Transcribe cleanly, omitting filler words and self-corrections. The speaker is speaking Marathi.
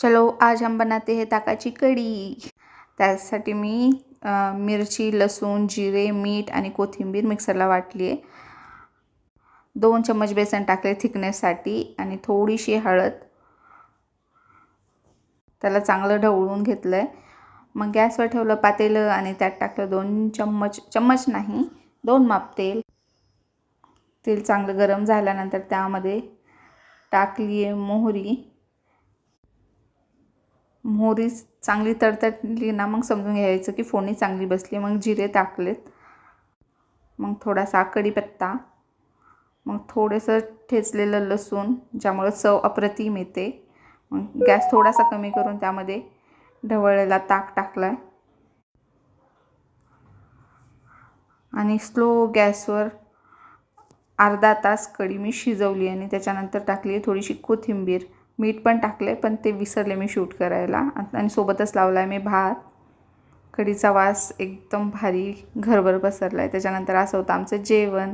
चलो आज हम बनाते हैं ताकाची कढी। त्यासाठी मी मिरची, लसूण, जिरे, मीठ आणि कोथिंबीर मिक्सरला वाटली आहे। 2 चम्मच बेसन टाकले थिकनेससाठी आणि थोडीशी हळद। त्याला चांगलं ढवळून घेतलंय। मग गॅसवर ठेवलं पातेलं आणि त्यात टाकलं 2 चम्मच नाही 2 माप तेल। तेल चांगलं गरम झाल्यानंतर त्यामध्ये टाकली आहे मोहरी। मोहरी चांगली तडतडली ना मग समजून घ्यायचं की फोडणी चांगली बसली। मग जिरे टाकलेत, मग थोडासा कढीपत्ता, मग थोडंसं ठेचलेलं लसूण ज्यामुळे चव अप्रतिम येते। मग गॅस थोडासा कमी करून त्यामध्ये ढवळलेला ताक टाकलाय आणि स्लो गॅसवर अर्धा तास कढी मी शिजवली आणि त्याच्यानंतर टाकली थोडीशी कोथिंबीर। मीठ पण टाकले पण ते विसरले मी शूट करायला आणि सोबतच लावलाय मी भात। कढीचा वास एकदम भारी घरभर पसरलाय। त्याच्यानंतर असं होतं आमचं जेवण।